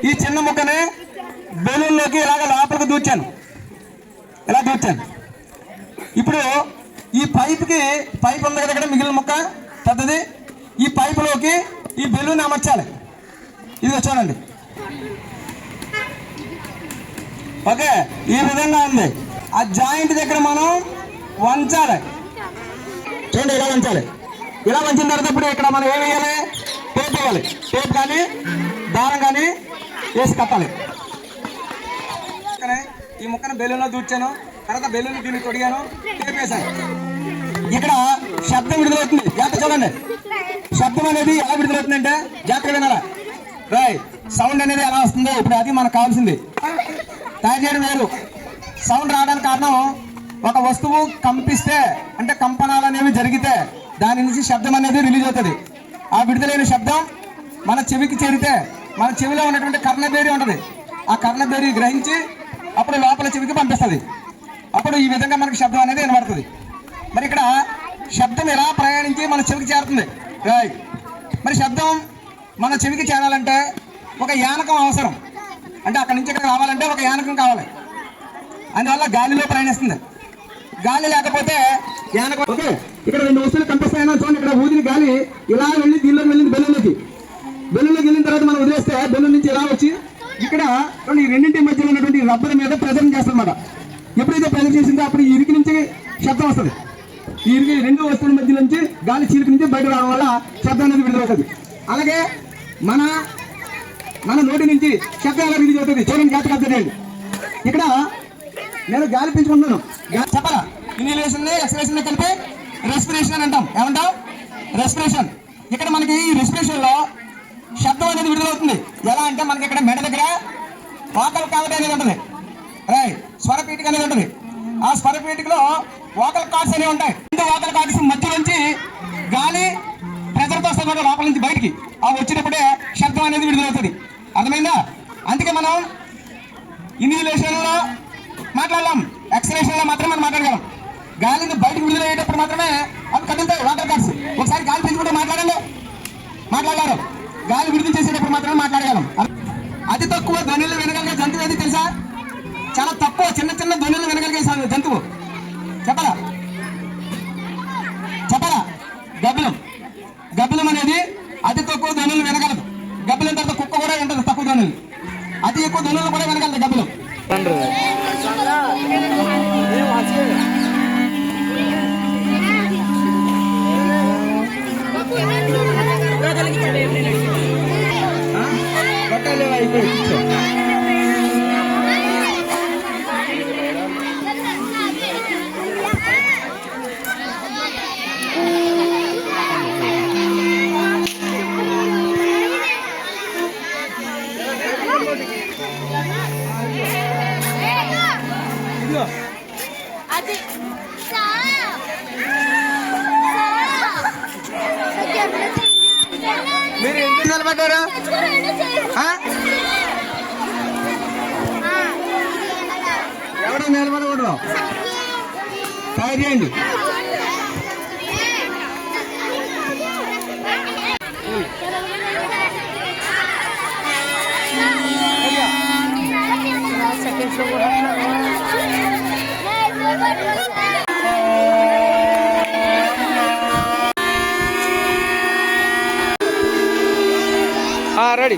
ఈ చిన్న ముక్కని బెలూన్లోకి ఇలాగ లోపలికి దూర్చాను, ఇలా దూర్చాను. ఇప్పుడు ఈ పైప్ ఉంది కదా, ఇక్కడ మిగిలిన ముక్క పెద్దది, ఈ పైపులోకి ఈ బెలూన్ అమర్చాలి. ఇదిగో చూడండి, ఓకే, ఈ విధంగా ఉంది. ఆ జాయింట్ దగ్గర మనం వంచాలి, చూడండి, ఇలా వంచాలి. ఇలా వంచిన తర్వాత ఇప్పుడు ఇక్కడ మనం ఏం వేయాలి, టేప్ వేయాలి. టేప్ కానీ దారం కానీ వేసి కట్టాలి. ఈ ముక్కను బెలూన్లో దూర్చాను, తర్వాత బెలూన్ దీన్ని తొడిగాను, టేప్ వేసాను. ఇక్కడ శబ్దం విడుదలవుతుంది, జాగ్రత్త చూడండి. శబ్దం అనేది ఎలా విడుదలవుతుందంటే జాగ్రత్తగా వినాలా. సౌండ్ అనేది ఎలా వస్తుందో ఇప్పుడు అది మనకు కావాల్సింది. తయారు చేయడం వేరు. సౌండ్ రావడానికి కారణం ఒక వస్తువు కంపిస్తే, అంటే కంపనాలు అనేవి జరిగితే దాని నుంచి శబ్దం అనేది రిలీజ్ అవుతుంది. ఆ విడుదలైన శబ్దం మన చెవికి చేరితే మన చెవిలో ఉన్నటువంటి కర్ణబేరి ఉంటుంది, ఆ కర్ణబేరి గ్రహించి అప్పుడు లోపల చెవికి పంపిస్తుంది. అప్పుడు ఈ విధంగా మనకి శబ్దం అనేది వినబడుతుంది. మరి ఇక్కడ శబ్దం ఎలా ప్రయాణించి మన చెవికి చేరుతుంది. మరి శబ్దం మన చెవికి చేరాలంటే ఒక యానకం అవసరం. అంటే అక్కడి నుంచి ఇక్కడ రావాలంటే ఒక యానకం కావాలి. అందువల్ల గాలిలో ప్రయాణిస్తుంది. గాలి లేకపోతే యానకం. ఓకే, ఇక్కడ రెండు వస్తువులు కనిపిస్తాయన్నా చూడండి. ఇక్కడ ఊదిన గాలి ఇలా వెళ్ళి దీనిలోకి వెళ్ళింది, బెలూన్లోకి వెళ్ళిన తర్వాత మనం వదిలేస్తే బెలూన్ నుంచి ఇలా వచ్చి ఇక్కడ ఈ రెండింటి మధ్యలో ఉన్నటువంటి రబ్బర్ మీద ప్రెజర్ చేస్తుందన్నమాట. ఎప్పుడైతే ప్రెజర్ చేసిందో అప్పుడు ఈ ఇరికి నుంచి శబ్దం వస్తుంది. ఈ ఇరికి రెండు వస్తువుల మధ్య నుంచి గాలి చీలిక నుంచి బయట రావడం వల్ల శబ్దం అనేది విడుదలవుతుంది. అలాగే మన నోటి నుంచి శబ్దం ఎలా రిలీజ్ అవుతుంది చూడండి, జాగ్రత్తగా అబ్జర్వ్ చేయండి. ఇక్కడ నేను గాలి పీల్చుకుంటున్నాను, చెప్పాలా, ఇన్హలేషన్ ఎక్స్హలేషన్ కలిపి రెస్పిరేషన్ అని అంటాం. ఏమంటాం? రెస్పిరేషన్. ఇక్కడ మనకి ఈ రెస్పిరేషన్ లో శబ్దం అనేది విడుదలవుతుంది. ఎలా అంటే మనకి ఇక్కడ మెడ దగ్గర వాకల్ కావటి అనేది ఉంటుంది, స్వరపీఠిక అనేది ఉంటుంది. ఆ స్వరపీఠికలో వాకల్ కార్డ్స్ అనేవి ఉంటాయి. వాకల్ కార్డ్స్ మధ్య నుంచి గాలి ప్రెజర్తో వస్తుంది లోపల నుంచి బయటికి. ఆ వచ్చినప్పుడే శబ్దం అనేది విడుదలవుతుంది. అర్థమైందా? అందుకే మనం ఇన్హలేషన్ లో మాట్లాడలేం, ఎక్స్హలేషన్ లో మాత్రమే మనం మాట్లాడగలం. గాలిని బయటకు విడుదలయ్యేటప్పుడు మాత్రమే అవి కదులుతాయి వాటర్ కార్డ్స్. ఒకసారి గాలి పెంచుకుంటే మాట్లాడలేరు. గాలి విడుదల చేసేటప్పుడు మాత్రమే మాట్లాడగలం. అతి తక్కువ ధ్వనులు వినగలిగే జంతువు ఏది తెలుసా? చాలా తక్కువ చిన్న చిన్న ధ్వనులు వినగలిగే జంతువు చెప్పరా? గబ్బిలం అనేది అతి తక్కువ ధ్వనులు వినగలదు. గబ్బిలం తర్వాత కుక్క కూడా వింటది తక్కువ ధ్వనులు. అతి ఎక్కువ ధ్వనులు కూడా వినగలదు గబ్బిలం. మీరు ఎందుకు నిలబడ్డారు? ఎవరు నిలబడకూడదు, తయారు చేయండి. రెడీ.